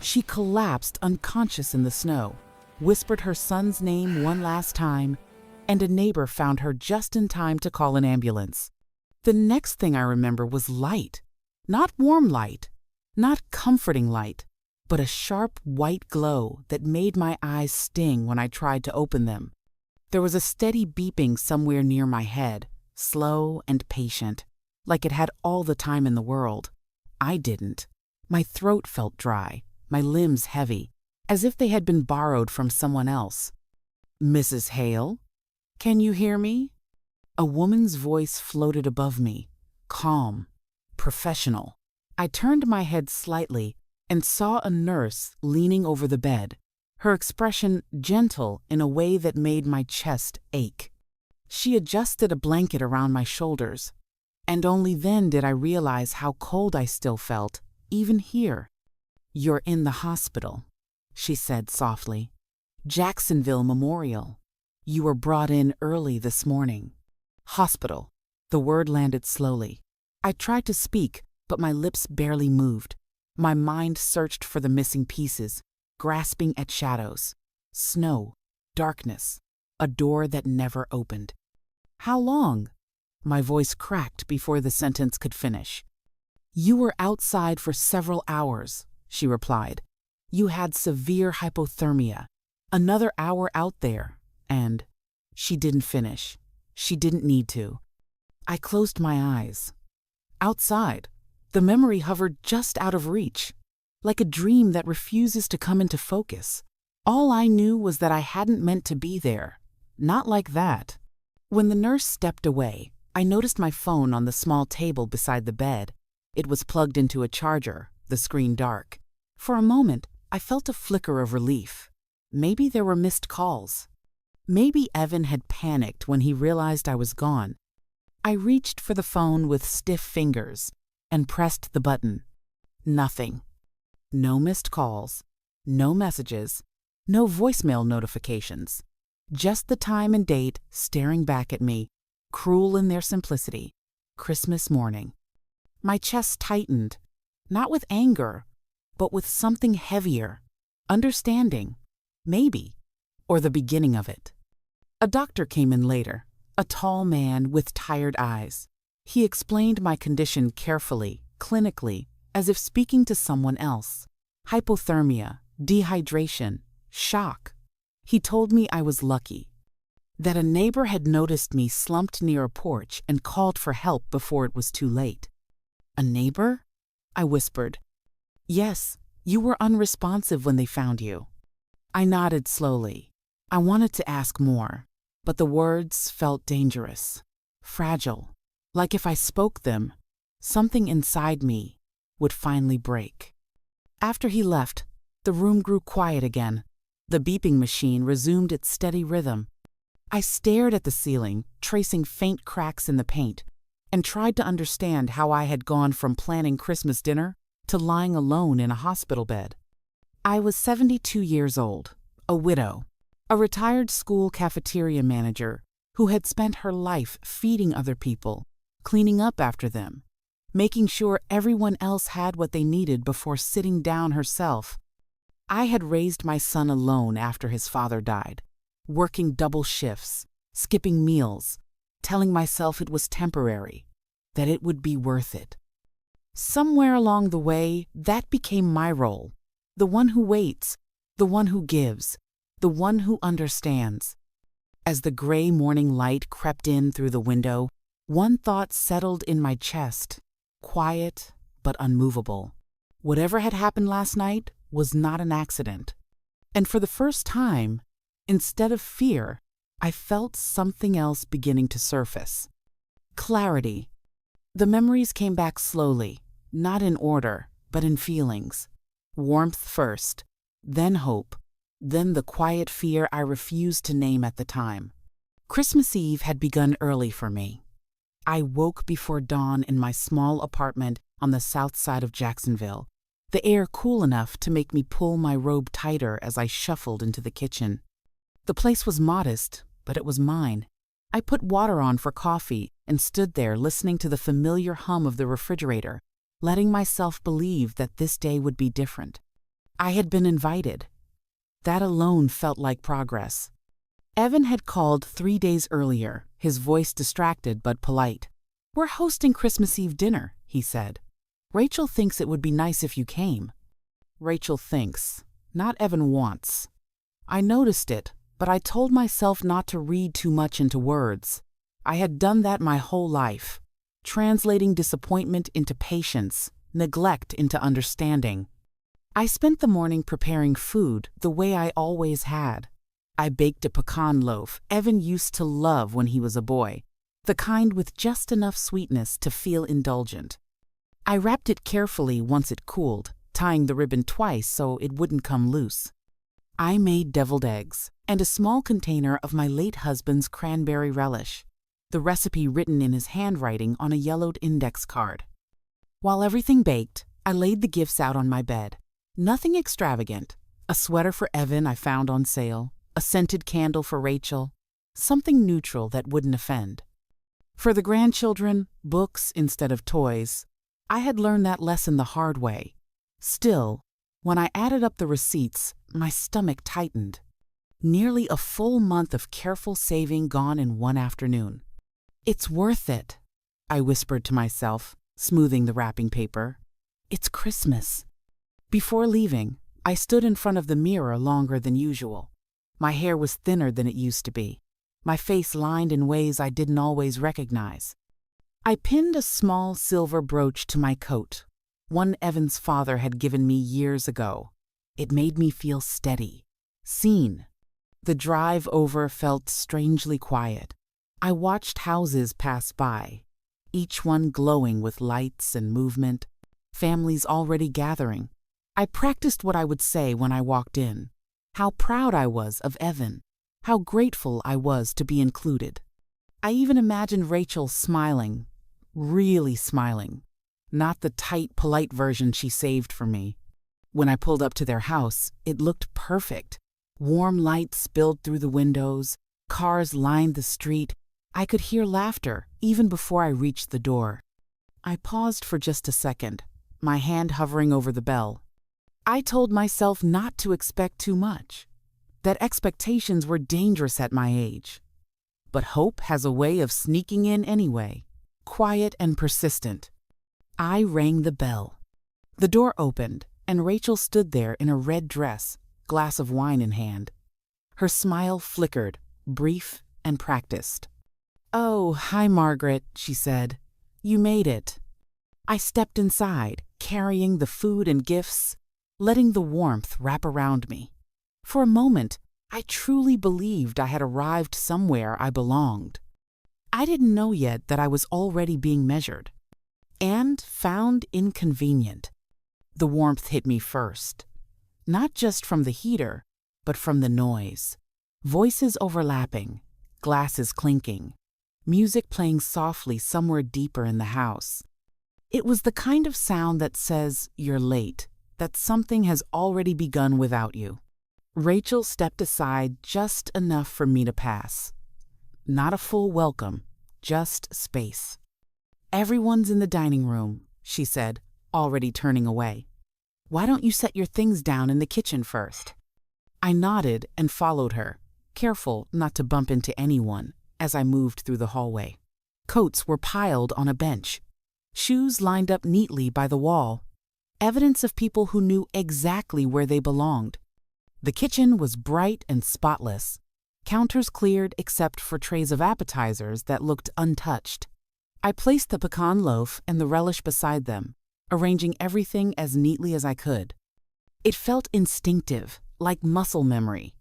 She collapsed unconscious in the snow, whispered her son's name one last time, and a neighbor found her just in time to call an ambulance. The next thing I remember was light. Not warm light, not comforting light, but a sharp white glow that made my eyes sting when I tried to open them. There was a steady beeping somewhere near my head, slow and patient, like it had all the time in the world. I didn't. My throat felt dry, my limbs heavy, as if they had been borrowed from someone else. "Mrs. Hale? Can you hear me?" A woman's voice floated above me, calm, professional. I turned my head slightly and saw a nurse leaning over the bed, her expression gentle in a way that made my chest ache. She adjusted a blanket around my shoulders, and only then did I realize how cold I still felt, even here. "You're in the hospital," she said softly. "Jacksonville Memorial. You were brought in early this morning." Hospital. The word landed slowly. I tried to speak, but my lips barely moved. My mind searched for the missing pieces, grasping at shadows. Snow, darkness, a door that never opened. "How long?" My voice cracked before the sentence could finish. "You were outside for several hours," she replied. "You had severe hypothermia. Another hour out there, and—" She didn't finish. She didn't need to. I closed my eyes. Outside, the memory hovered just out of reach, like a dream that refuses to come into focus. All I knew was that I hadn't meant to be there. Not like that. When the nurse stepped away, I noticed my phone on the small table beside the bed. It was plugged into a charger, the screen dark. For a moment, I felt a flicker of relief. Maybe there were missed calls. Maybe Evan had panicked when he realized I was gone. I reached for the phone with stiff fingers and pressed the button. Nothing. No missed calls, no messages, no voicemail notifications. Just the time and date staring back at me, cruel in their simplicity. Christmas morning. My chest tightened, not with anger, but with something heavier. Understanding, maybe, or the beginning of it. A doctor came in later, a tall man with tired eyes. He explained my condition carefully, clinically, as if speaking to someone else. Hypothermia, dehydration, shock. He told me I was lucky, that a neighbor had noticed me slumped near a porch and called for help before it was too late. "A neighbor?" I whispered. "Yes, you were unresponsive when they found you." I nodded slowly. I wanted to ask more, but the words felt dangerous, fragile, like if I spoke them, something inside me would finally break. After he left, the room grew quiet again. The beeping machine resumed its steady rhythm. I stared at the ceiling, tracing faint cracks in the paint, and tried to understand how I had gone from planning Christmas dinner to lying alone in a hospital bed. I was 72 years old, a widow, a retired school cafeteria manager who had spent her life feeding other people, cleaning up after them, making sure everyone else had what they needed before sitting down herself. I had raised my son alone after his father died, working double shifts, skipping meals, telling myself it was temporary, that it would be worth it. Somewhere along the way, that became my role, the one who waits, the one who gives, the one who understands. As the gray morning light crept in through the window, one thought settled in my chest, quiet but unmovable. Whatever had happened last night was not an accident. And for the first time, instead of fear, I felt something else beginning to surface. Clarity. The memories came back slowly, not in order, but in feelings. Warmth first, then hope, then the quiet fear I refused to name at the time. Christmas Eve had begun early for me. I woke before dawn in my small apartment on the south side of Jacksonville, the air cool enough to make me pull my robe tighter as I shuffled into the kitchen. The place was modest, but it was mine. I put water on for coffee and stood there listening to the familiar hum of the refrigerator, letting myself believe that this day would be different. I had been invited. That alone felt like progress. Evan had called 3 days earlier, his voice distracted but polite. "We're hosting Christmas Eve dinner," he said. "Rachel thinks it would be nice if you came." Rachel thinks, not Evan wants. I noticed it, but I told myself not to read too much into words. I had done that my whole life, translating disappointment into patience, neglect into understanding. I spent the morning preparing food the way I always had. I baked a pecan loaf Evan used to love when he was a boy, the kind with just enough sweetness to feel indulgent. I wrapped it carefully once it cooled, tying the ribbon twice so it wouldn't come loose. I made deviled eggs and a small container of my late husband's cranberry relish, the recipe written in his handwriting on a yellowed index card. While everything baked, I laid the gifts out on my bed. Nothing extravagant. A sweater for Evan I found on sale, a scented candle for Rachel, something neutral that wouldn't offend. For the grandchildren, books instead of toys. I had learned that lesson the hard way. Still, when I added up the receipts, my stomach tightened. Nearly a full month of careful saving gone in one afternoon. "It's worth it," I whispered to myself, smoothing the wrapping paper. "It's Christmas." Before leaving, I stood in front of the mirror longer than usual. My hair was thinner than it used to be, my face lined in ways I didn't always recognize. I pinned a small silver brooch to my coat, one Evan's father had given me years ago. It made me feel steady, seen. The drive over felt strangely quiet. I watched houses pass by, each one glowing with lights and movement, families already gathering. I practiced what I would say when I walked in. How proud I was of Evan. How grateful I was to be included. I even imagined Rachel smiling, really smiling, not the tight, polite version she saved for me. When I pulled up to their house, it looked perfect. Warm light spilled through the windows, cars lined the street. I could hear laughter even before I reached the door. I paused for just a second, my hand hovering over the bell. I told myself not to expect too much, that expectations were dangerous at my age. But hope has a way of sneaking in anyway, quiet and persistent. I rang the bell. The door opened, and Rachel stood there in a red dress, glass of wine in hand. Her smile flickered, brief and practiced. "Oh, hi, Margaret," she said. "You made it." I stepped inside, carrying the food and gifts, letting the warmth wrap around me. For a moment, I truly believed I had arrived somewhere I belonged. I didn't know yet that I was already being measured and found inconvenient. The warmth hit me first, not just from the heater, but from the noise. Voices overlapping, glasses clinking, music playing softly somewhere deeper in the house. It was the kind of sound that says you're late, that something has already begun without you. Rachel stepped aside just enough for me to pass. Not a full welcome, just space. "Everyone's in the dining room," she said, already turning away. "Why don't you set your things down in the kitchen first?" I nodded and followed her, careful not to bump into anyone as I moved through the hallway. Coats were piled on a bench, shoes lined up neatly by the wall, evidence of people who knew exactly where they belonged. The kitchen was bright and spotless, counters cleared except for trays of appetizers that looked untouched. I placed the pecan loaf and the relish beside them, arranging everything as neatly as I could. It felt instinctive, like muscle memory.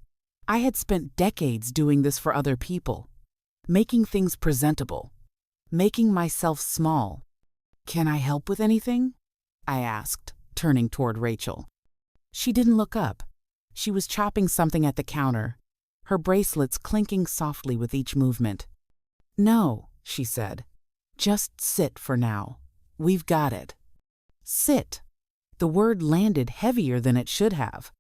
I had spent decades doing this for other people, making things presentable, making myself small. "Can I help with anything?" I asked, turning toward Rachel. She didn't look up. She was chopping something at the counter, her bracelets clinking softly with each movement. "No," she said. "Just sit for now. We've got it." Sit. The word landed heavier than it should have.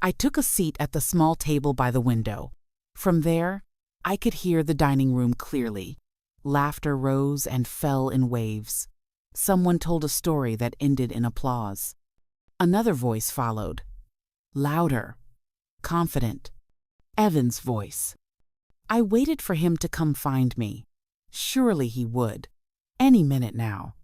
I took a seat at the small table by the window. From there, I could hear the dining room clearly. Laughter rose and fell in waves. Someone told a story that ended in applause. Another voice followed, louder, confident. Evan's voice. I waited for him to come find me. Surely he would. Any minute now.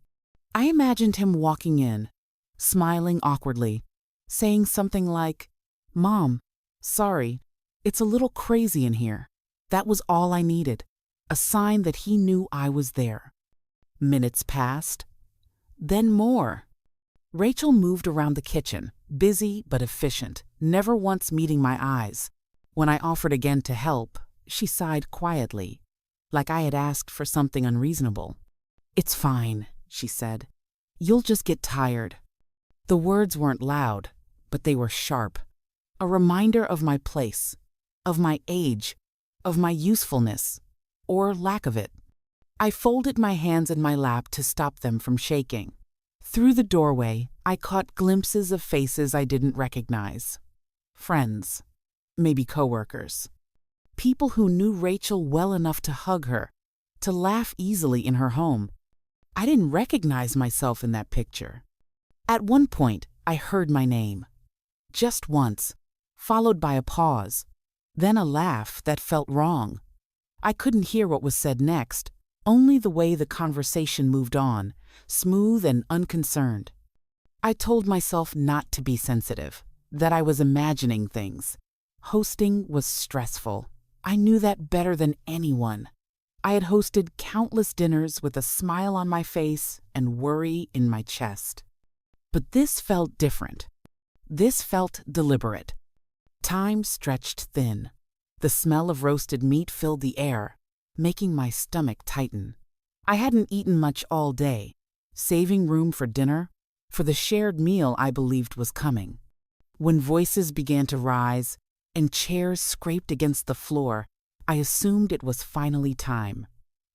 I imagined him walking in, smiling awkwardly, saying something like, "Mom, sorry, it's a little crazy in here." That was all I needed, a sign that he knew I was there. Minutes passed, then more. Rachel moved around the kitchen, busy but efficient, never once meeting my eyes. When I offered again to help, she sighed quietly, like I had asked for something unreasonable. "It's fine," she said. "You'll just get tired." The words weren't loud, but they were sharp. A reminder of my place, of my age, of my usefulness, or lack of it. I folded my hands in my lap to stop them from shaking. Through the doorway, I caught glimpses of faces I didn't recognize. Friends, maybe coworkers. People who knew Rachel well enough to hug her, to laugh easily in her home. I didn't recognize myself in that picture. At one point, I heard my name. Just once, followed by a pause, then a laugh that felt wrong. I couldn't hear what was said next, only the way the conversation moved on, smooth and unconcerned. I told myself not to be sensitive, that I was imagining things. Hosting was stressful. I knew that better than anyone. I had hosted countless dinners with a smile on my face and worry in my chest. But this felt different. This felt deliberate. Time stretched thin. The smell of roasted meat filled the air, making my stomach tighten. I hadn't eaten much all day, saving room for dinner, for the shared meal I believed was coming. When voices began to rise and chairs scraped against the floor, I assumed it was finally time.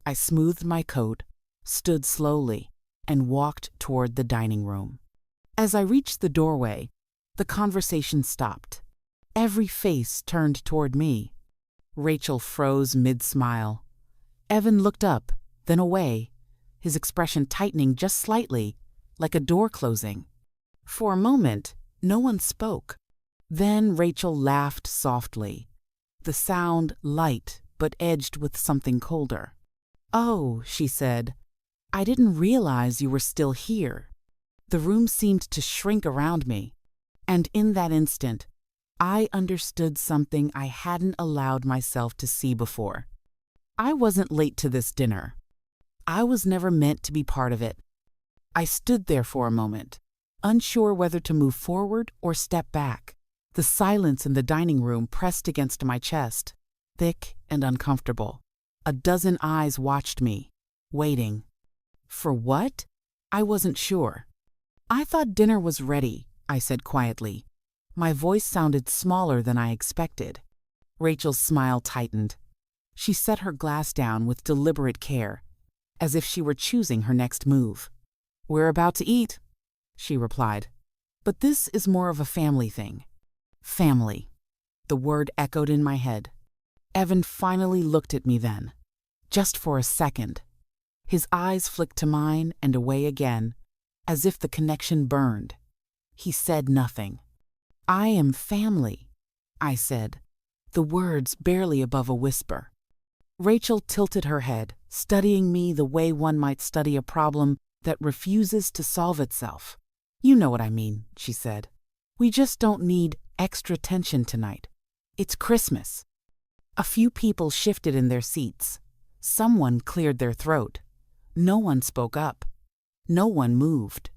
I smoothed my coat, stood slowly, and walked toward the dining room. As I reached the doorway, the conversation stopped. Every face turned toward me. Rachel froze mid-smile. Evan looked up, then away, his expression tightening just slightly, like a door closing. For a moment, no one spoke. Then Rachel laughed softly, the sound light but edged with something colder. "Oh," she said, "I didn't realize you were still here." The room seemed to shrink around me, and in that instant, I understood something I hadn't allowed myself to see before. I wasn't late to this dinner. I was never meant to be part of it. I stood there for a moment, unsure whether to move forward or step back. The silence in the dining room pressed against my chest, thick and uncomfortable. A dozen eyes watched me, waiting. For what? I wasn't sure. "I thought dinner was ready," I said quietly. My voice sounded smaller than I expected. Rachel's smile tightened. She set her glass down with deliberate care, as if she were choosing her next move. "We're about to eat," she replied. "But this is more of a family thing." Family. The word echoed in my head. Evan finally looked at me then, just for a second. His eyes flicked to mine and away again, as if the connection burned. He said nothing. "I am family," I said, the words barely above a whisper. Rachel tilted her head, studying me the way one might study a problem that refuses to solve itself. "You know what I mean," she said. "We just don't need extra tension tonight. It's Christmas." A few people shifted in their seats. Someone cleared their throat. No one spoke up. No one moved.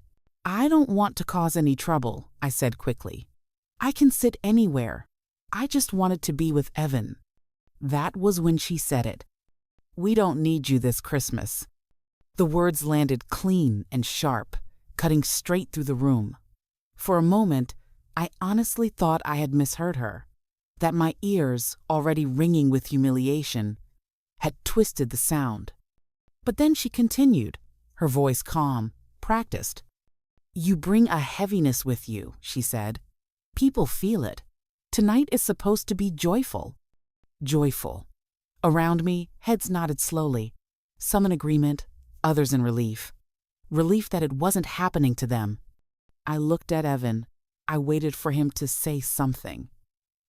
"I don't want to cause any trouble," I said quickly. "I can sit anywhere. I just wanted to be with Evan." That was when she said it. "We don't need you this Christmas." The words landed clean and sharp, cutting straight through the room. For a moment, I honestly thought I had misheard her, that my ears, already ringing with humiliation, had twisted the sound. But then she continued, her voice calm, practiced. "You bring a heaviness with you," she said. "People feel it. Tonight is supposed to be joyful." Joyful. Around me, heads nodded slowly, some in agreement, others in relief. Relief that it wasn't happening to them. I looked at Evan, I waited for him to say something.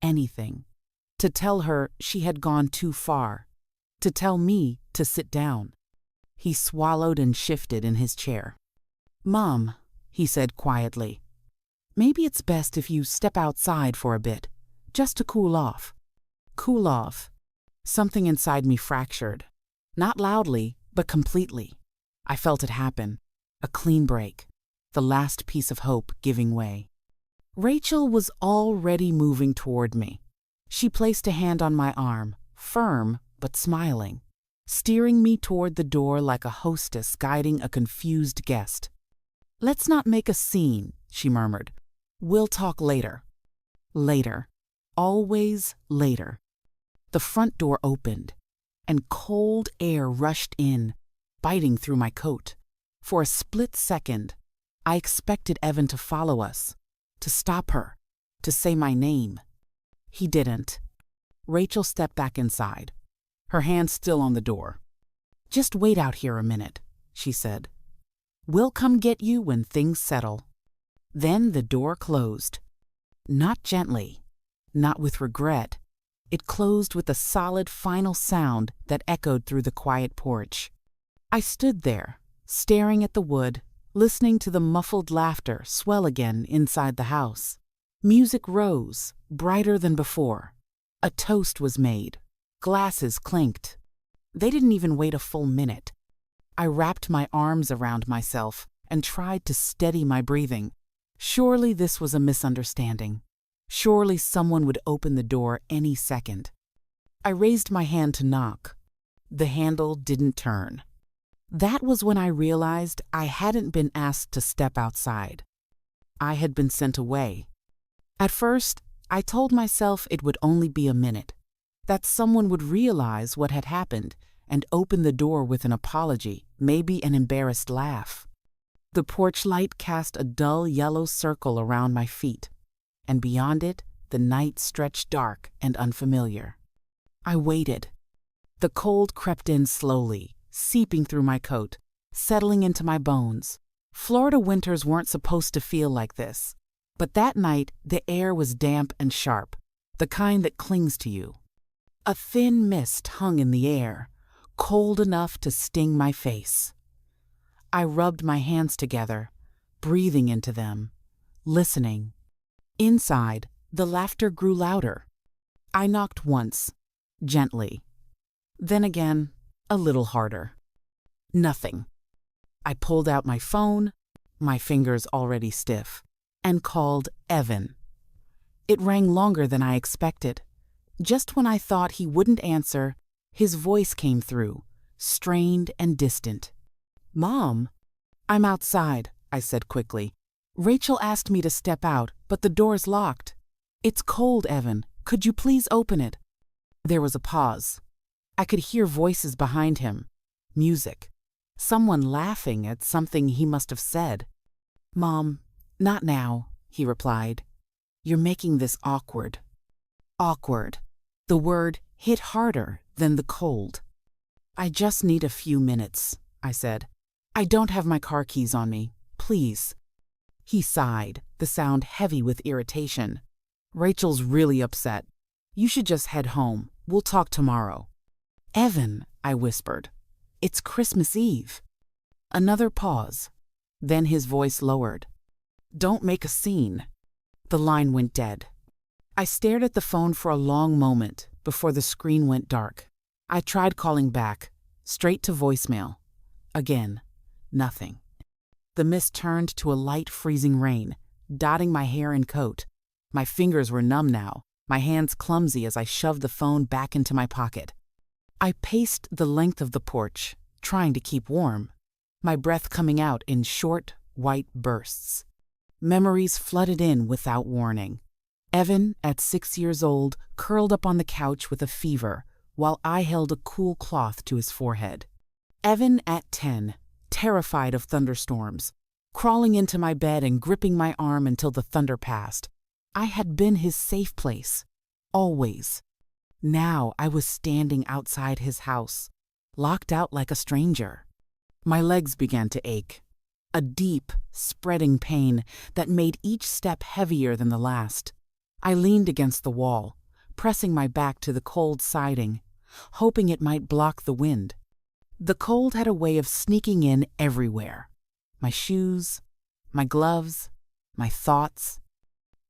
Anything. To tell her she had gone too far. To tell me to sit down. He swallowed and shifted in his chair. "Mom," he said quietly, "maybe it's best if you step outside for a bit, just to cool off." Cool off. Something inside me fractured. Not loudly, but completely. I felt it happen. A clean break. The last piece of hope giving way. Rachel was already moving toward me. She placed a hand on my arm, firm but smiling, steering me toward the door like a hostess guiding a confused guest. "Let's not make a scene," she murmured. "We'll talk later." Later. Always later. The front door opened, and cold air rushed in, biting through my coat. For a split second, I expected Evan to follow us, to stop her, to say my name. He didn't. Rachel stepped back inside, her hand still on the door. "Just wait out here a minute," she said. "We'll come get you when things settle." Then the door closed. Not gently, not with regret. It closed with a solid final sound that echoed through the quiet porch. I stood there, staring at the wood, listening to the muffled laughter swell again inside the house. Music rose, brighter than before. A toast was made. Glasses clinked. They didn't even wait a full minute. I wrapped my arms around myself and tried to steady my breathing. Surely this was a misunderstanding. Surely someone would open the door any second. I raised my hand to knock. The handle didn't turn. That was when I realized I hadn't been asked to step outside. I had been sent away. At first, I told myself it would only be a minute, that someone would realize what had happened and open the door with an apology, maybe an embarrassed laugh. The porch light cast a dull yellow circle around my feet, and beyond it, the night stretched dark and unfamiliar. I waited. The cold crept in slowly, seeping through my coat, settling into my bones. Florida winters weren't supposed to feel like this, but that night the air was damp and sharp, the kind that clings to you. A thin mist hung in the air, cold enough to sting my face. I rubbed my hands together, breathing into them, listening. Inside, the laughter grew louder. I knocked once, gently. Then again, a little harder. Nothing. I pulled out my phone, my fingers already stiff, and called Evan. It rang longer than I expected. Just when I thought he wouldn't answer, his voice came through, strained and distant. "Mom?" "I'm outside," I said quickly. "Rachel asked me to step out, but the door's locked." "It's cold, Evan. Could you please open it?" There was a pause. I could hear voices behind him. Music. Someone laughing at something he must have said. "Mom, not now," he replied. "You're making this awkward." Awkward. The word hit harder than the cold. "I just need a few minutes," I said. "I don't have my car keys on me. Please." He sighed, the sound heavy with irritation. "Rachel's really upset. You should just head home. We'll talk tomorrow." "Evan," I whispered. "It's Christmas Eve." Another pause. Then his voice lowered. "Don't make a scene." The line went dead. I stared at the phone for a long moment before the screen went dark. I tried calling back, straight to voicemail. Again, nothing. The mist turned to a light freezing rain, dotting my hair and coat. My fingers were numb now, my hands clumsy as I shoved the phone back into my pocket. I paced the length of the porch, trying to keep warm, my breath coming out in short, white bursts. Memories flooded in without warning. Evan, at 6 years old, curled up on the couch with a fever, while I held a cool cloth to his forehead. Evan, at 10, terrified of thunderstorms, crawling into my bed and gripping my arm until the thunder passed. I had been his safe place, always. Now I was standing outside his house, locked out like a stranger. My legs began to ache. a deep, spreading pain that made each step heavier than the last. I leaned against the wall, pressing my back to the cold siding, hoping it might block the wind. The cold had a way of sneaking in everywhere. My shoes, my gloves, my thoughts.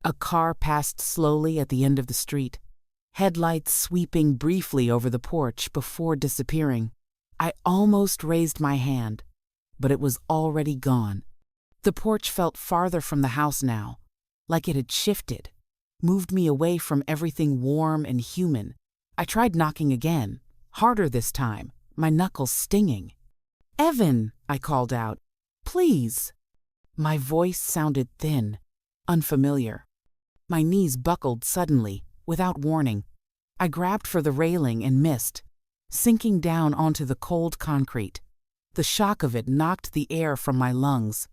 A car passed slowly at the end of the street, headlights sweeping briefly over the porch before disappearing. I almost raised my hand, but it was already gone. The porch felt farther from the house now, like it had shifted, moved me away from everything warm and human. I tried knocking again, harder this time, my knuckles stinging. "Evan," I called out, "please." My voice sounded thin, unfamiliar. My knees buckled suddenly, without warning. I grabbed for the railing and missed, sinking down onto the cold concrete. The shock of it knocked the air from my lungs.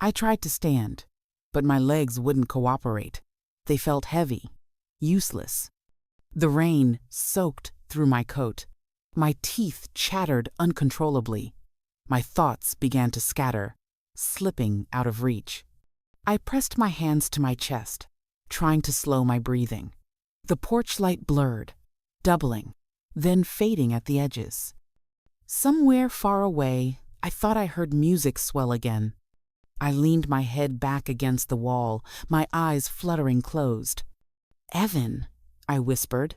I tried to stand, but my legs wouldn't cooperate. They felt heavy, useless. The rain soaked through my coat. My teeth chattered uncontrollably. My thoughts began to scatter, slipping out of reach. I pressed my hands to my chest, trying to slow my breathing. The porch light blurred, doubling, then fading at the edges. Somewhere far away, I thought I heard music swell again. I leaned my head back against the wall, my eyes fluttering closed. "Evan," I whispered,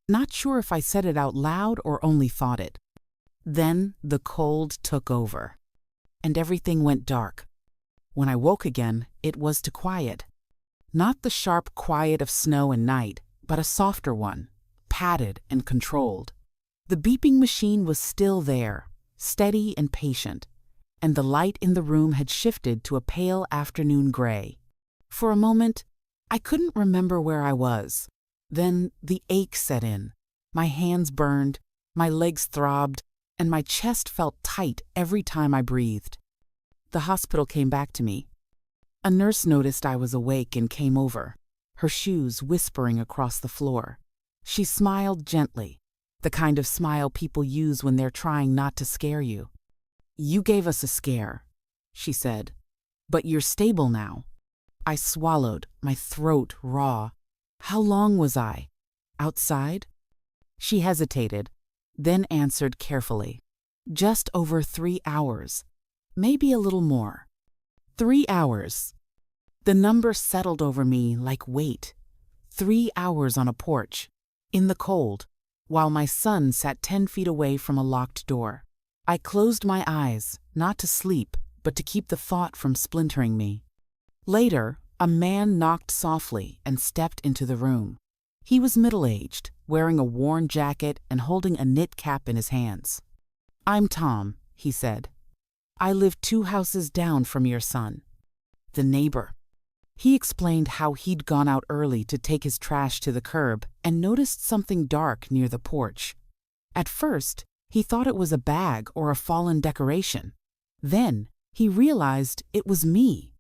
not sure if I said it out loud or only thought it. Then the cold took over, and everything went dark. When I woke again, it was to quiet. Not the sharp quiet of snow and night, but a softer one, padded and controlled. The beeping machine was still there, steady and patient, and the light in the room had shifted to a pale afternoon gray. For a moment, I couldn't remember where I was. Then the ache set in. My hands burned, my legs throbbed, and my chest felt tight every time I breathed. The hospital came back to me. A nurse noticed I was awake and came over, her shoes whispering across the floor. She smiled gently, the kind of smile people use when they're trying not to scare you. "You gave us a scare," she said, "but you're stable now." I swallowed, my throat raw. How long was I? Outside? She hesitated, then answered carefully. "Just over 3 hours. Maybe a little more." 3 hours. The number settled over me like weight. 3 hours on a porch, in the cold, while my son sat 10 feet away from a locked door. I closed my eyes, not to sleep, but to keep the thought from splintering me. Later, a man knocked softly and stepped into the room. He was middle-aged, wearing a worn jacket and holding a knit cap in his hands. "I'm Tom," he said. "I live 2 houses down from your son." The neighbor. He explained how he'd gone out early to take his trash to the curb and noticed something dark near the porch. At first, he thought it was a bag or a fallen decoration. Then, he realized it was me.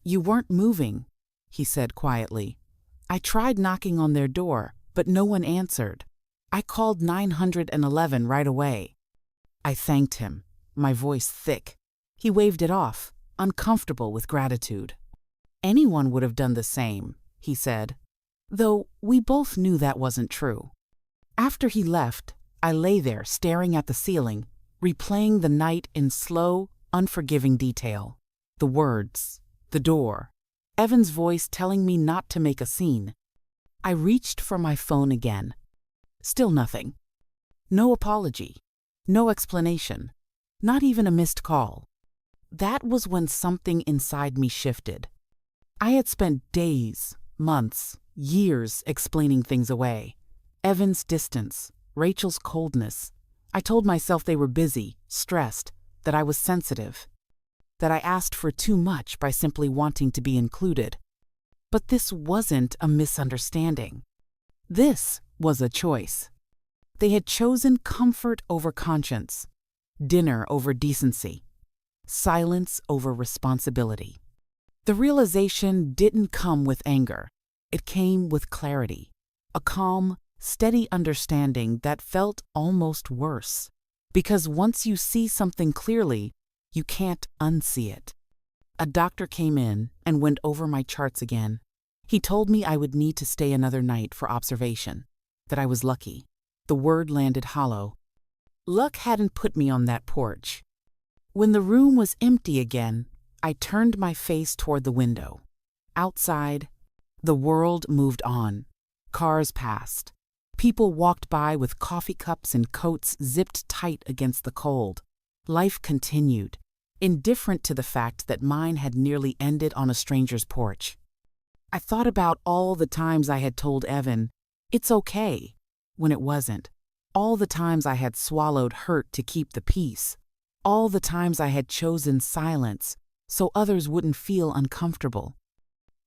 "You weren't moving," he said quietly. "I tried knocking on their door, but no one answered. I called 911 right away." I thanked him, my voice thick. He waved it off, uncomfortable with gratitude. "Anyone would have done the same," he said, though we both knew that wasn't true. After he left, I lay there staring at the ceiling, replaying the night in slow, unforgiving detail. The words, the door, Evan's voice telling me not to make a scene. I reached for my phone again. Still nothing. No apology. No explanation. Not even a missed call. That was when something inside me shifted. I had spent days, months, years explaining things away. Evan's distance, Rachel's coldness. I told myself they were busy, stressed, that I was sensitive, that I asked for too much by simply wanting to be included. But this wasn't a misunderstanding. This was a choice. They had chosen comfort over conscience, dinner over decency, silence over responsibility. The realization didn't come with anger. It came with clarity, a calm, steady understanding that felt almost worse. Because once you see something clearly, you can't unsee it. A doctor came in and went over my charts again. He told me I would need to stay another night for observation, that I was lucky. The word landed hollow. Luck hadn't put me on that porch. When the room was empty again, I turned my face toward the window. Outside, the world moved on. Cars passed. People walked by with coffee cups and coats zipped tight against the cold. Life continued, indifferent to the fact that mine had nearly ended on a stranger's porch. I thought about all the times I had told Evan, "It's okay," when it wasn't. All the times I had swallowed hurt to keep the peace. All the times I had chosen silence so others wouldn't feel uncomfortable.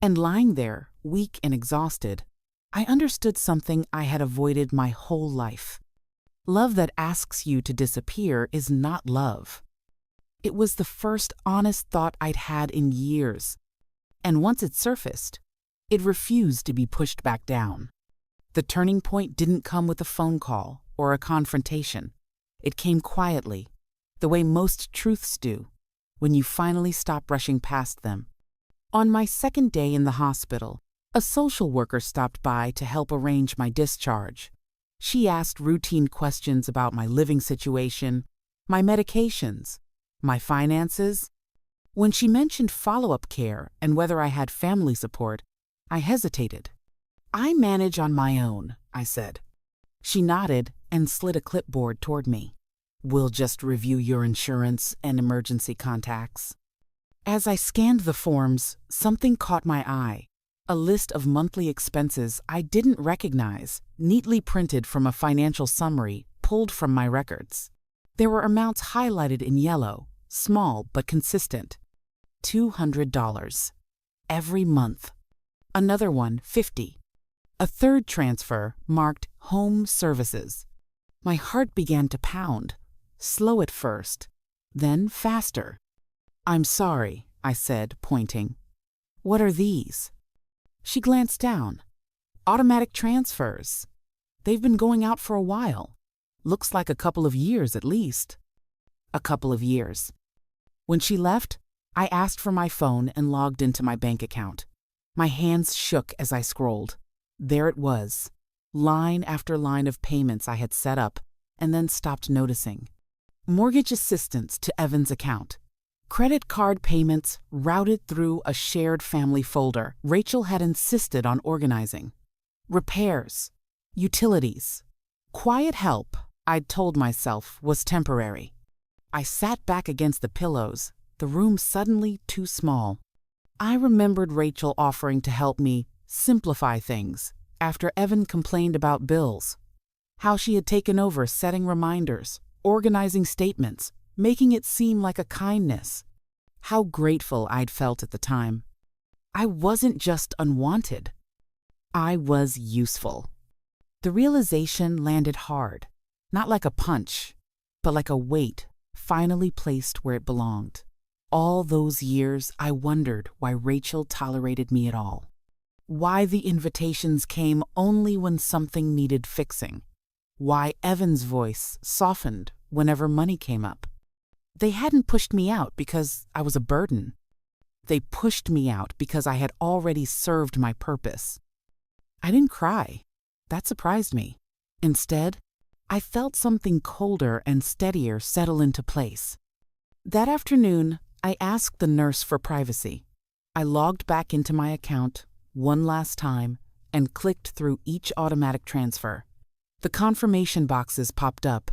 And lying there, weak and exhausted, I understood something I had avoided my whole life. Love that asks you to disappear is not love. It was the first honest thought I'd had in years. And once it surfaced, it refused to be pushed back down. The turning point didn't come with a phone call or a confrontation. It came quietly, the way most truths do, when you finally stop rushing past them. On my second day in the hospital, a social worker stopped by to help arrange my discharge. She asked routine questions about my living situation, my medications, my finances. When she mentioned follow-up care and whether I had family support, I hesitated. "I manage on my own," I said. She nodded and slid a clipboard toward me. "We'll just review your insurance and emergency contacts." As I scanned the forms, something caught my eye. A list of monthly expenses I didn't recognize, neatly printed from a financial summary pulled from my records. There were amounts highlighted in yellow, small but consistent. $200. Every month. Another one, $50. A third transfer marked Home Services. My heart began to pound, slow at first, then faster. "I'm sorry," I said, pointing. "What are these?" She glanced down. "Automatic transfers. They've been going out for a while. Looks like a couple of years at least." A couple of years. When she left, I asked for my phone and logged into my bank account. My hands shook as I scrolled. There it was, line after line of payments I had set up and then stopped noticing. Mortgage assistance to Evan's account. Credit card payments routed through a shared family folder Rachel had insisted on organizing. Repairs. Utilities. Quiet help, I'd told myself, was temporary. I sat back against the pillows, the room suddenly too small. I remembered Rachel offering to help me simplify things after Evan complained about bills. How she had taken over setting reminders, organizing statements, making it seem like a kindness. How grateful I'd felt at the time. I wasn't just unwanted. I was useful. The realization landed hard, not like a punch, but like a weight finally placed where it belonged. All those years, I wondered why Rachel tolerated me at all. Why the invitations came only when something needed fixing. Why Evan's voice softened whenever money came up. They hadn't pushed me out because I was a burden. They pushed me out because I had already served my purpose. I didn't cry. That surprised me. Instead, I felt something colder and steadier settle into place. That afternoon, I asked the nurse for privacy. I logged back into my account one last time and clicked through each automatic transfer. The confirmation boxes popped up,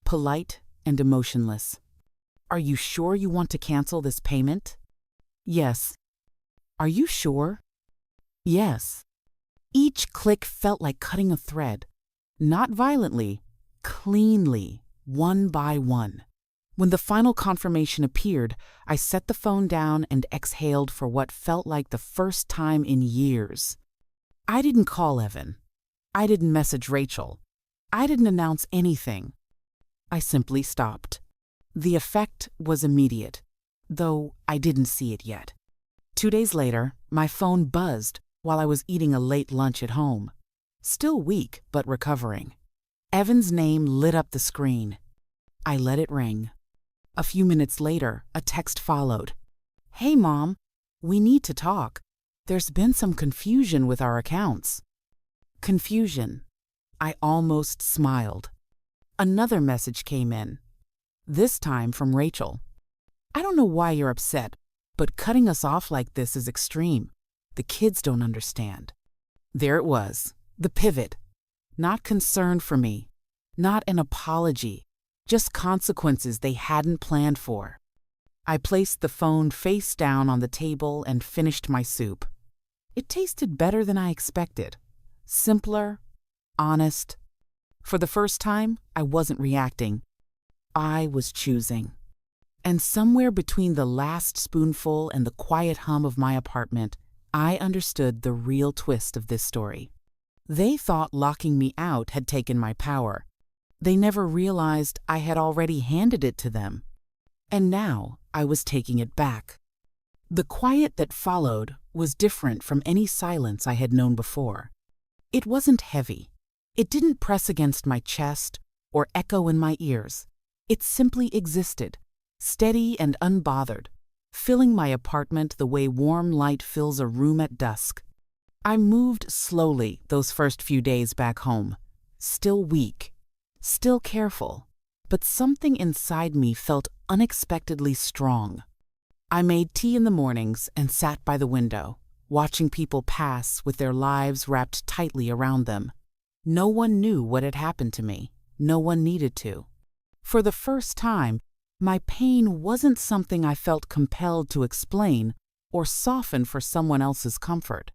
polite and emotionless. "Are you sure you want to cancel this payment?" "Yes." "Are you sure?" "Yes." Each click felt like cutting a thread. Not violently, cleanly, one by one. When the final confirmation appeared, I set the phone down and exhaled for what felt like the first time in years. I didn't call Evan. I didn't message Rachel. I didn't announce anything. I simply stopped. The effect was immediate, though I didn't see it yet. 2 days later, my phone buzzed while I was eating a late lunch at home. Still weak, but recovering. Evan's name lit up the screen. I let it ring. A few minutes later, a text followed. "Hey, Mom, we need to talk. There's been some confusion with our accounts." Confusion. I almost smiled. Another message came in, this time from Rachel. "I don't know why you're upset, but cutting us off like this is extreme. The kids don't understand." There it was, the pivot. Not concern for me, not an apology, just consequences they hadn't planned for. I placed the phone face down on the table and finished my soup. It tasted better than I expected. Simpler, honest. For the first time, I wasn't reacting. I was choosing. And somewhere between the last spoonful and the quiet hum of my apartment, I understood the real twist of this story. They thought locking me out had taken my power. They never realized I had already handed it to them. And now I was taking it back. The quiet that followed was different from any silence I had known before. It wasn't heavy. It didn't press against my chest or echo in my ears. It simply existed, steady and unbothered, filling my apartment the way warm light fills a room at dusk. I moved slowly those first few days back home, still weak, still careful, but something inside me felt unexpectedly strong. I made tea in the mornings and sat by the window, watching people pass with their lives wrapped tightly around them. No one knew what had happened to me. No one needed to. For the first time, my pain wasn't something I felt compelled to explain or soften for someone else's comfort.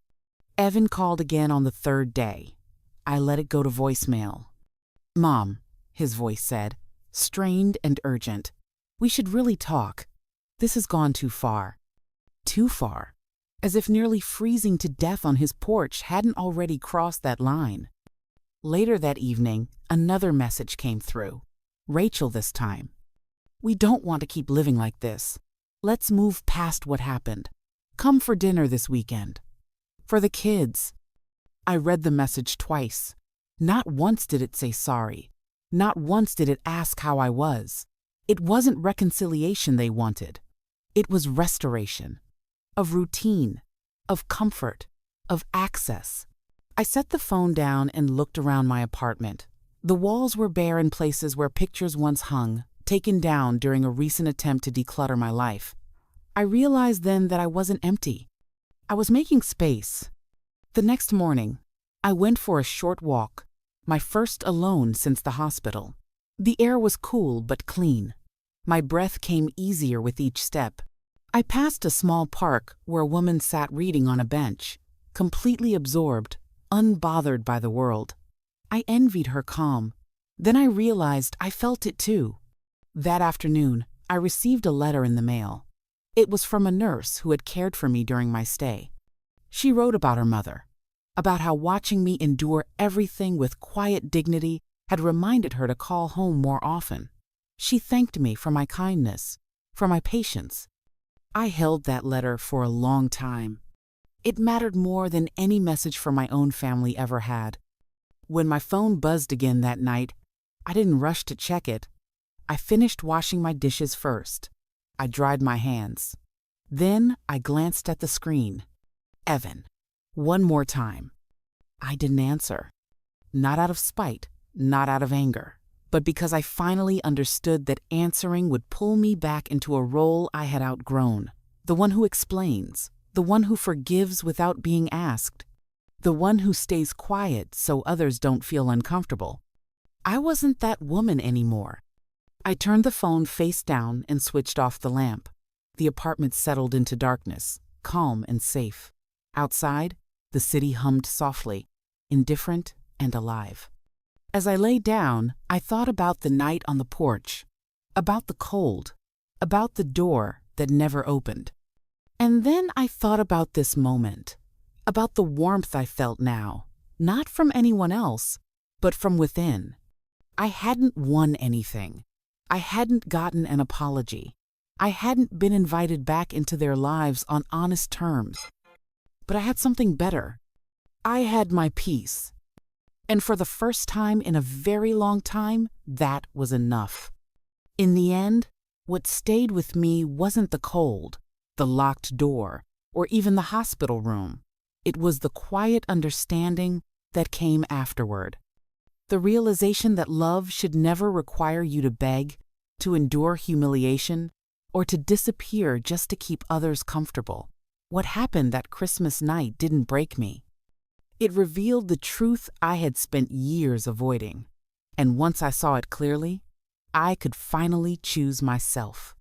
Evan called again on the third day. I let it go to voicemail. "Mom," his voice said, strained and urgent. "We should really talk. This has gone too far." Too far. As if nearly freezing to death on his porch hadn't already crossed that line. Later that evening, another message came through. Rachel this time. "We don't want to keep living like this. Let's move past what happened. Come for dinner this weekend. For the kids." I read the message twice. Not once did it say sorry. Not once did it ask how I was. It wasn't reconciliation they wanted. It was restoration. Of routine. Of comfort. Of access. I set the phone down and looked around my apartment. The walls were bare in places where pictures once hung, taken down during a recent attempt to declutter my life. I realized then that I wasn't empty. I was making space. The next morning, I went for a short walk, my first alone since the hospital. The air was cool but clean. My breath came easier with each step. I passed a small park where a woman sat reading on a bench, completely absorbed, unbothered by the world. I envied her calm. Then I realized I felt it too. That afternoon, I received a letter in the mail. It was from a nurse who had cared for me during my stay. She wrote about her mother, about how watching me endure everything with quiet dignity had reminded her to call home more often. She thanked me for my kindness, for my patience. I held that letter for a long time. It mattered more than any message from my own family ever had. When my phone buzzed again that night, I didn't rush to check it. I finished washing my dishes first. I dried my hands. Then I glanced at the screen. Evan. One more time. I didn't answer. Not out of spite, not out of anger, but because I finally understood that answering would pull me back into a role I had outgrown. The one who explains. The one who forgives without being asked. The one who stays quiet so others don't feel uncomfortable. I wasn't that woman anymore. I turned the phone face down and switched off the lamp. The apartment settled into darkness, calm and safe. Outside, the city hummed softly, indifferent and alive. As I lay down, I thought about the night on the porch, about the cold, about the door that never opened. And then I thought about this moment, about the warmth I felt now, not from anyone else, but from within. I hadn't won anything. I hadn't gotten an apology. I hadn't been invited back into their lives on honest terms. But I had something better. I had my peace. And for the first time in a very long time, that was enough. In the end, what stayed with me wasn't the cold, the locked door, or even the hospital room. It was the quiet understanding that came afterward. The realization that love should never require you to beg, to endure humiliation, or to disappear just to keep others comfortable. What happened that Christmas night didn't break me. It revealed the truth I had spent years avoiding. And once I saw it clearly, I could finally choose myself.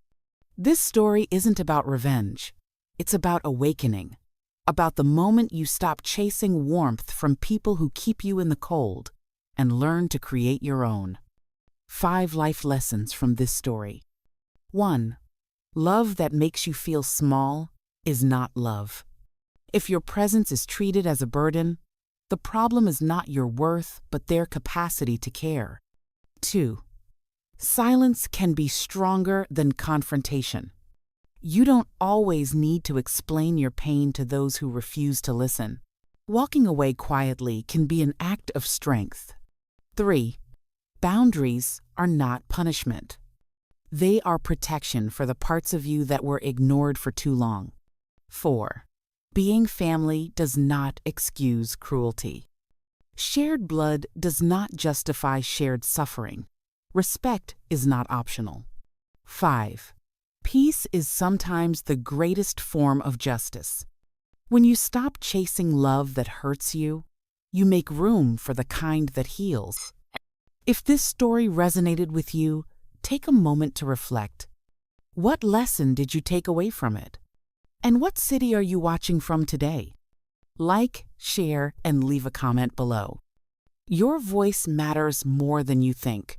This story isn't about revenge. It's about awakening. About the moment you stop chasing warmth from people who keep you in the cold and learn to create your own. 5 life lessons from this story. 1. Love that makes you feel small is not love. If your presence is treated as a burden, the problem is not your worth, but their capacity to care. 2. Silence can be stronger than confrontation. You don't always need to explain your pain to those who refuse to listen. Walking away quietly can be an act of strength. 3. Boundaries are not punishment. They are protection for the parts of you that were ignored for too long. 4. Being family does not excuse cruelty. Shared blood does not justify shared suffering. Respect is not optional. 5. Peace is sometimes the greatest form of justice. When you stop chasing love that hurts you, you make room for the kind that heals. If this story resonated with you, take a moment to reflect. What lesson did you take away from it? And what city are you watching from today? Like, share, and leave a comment below. Your voice matters more than you think.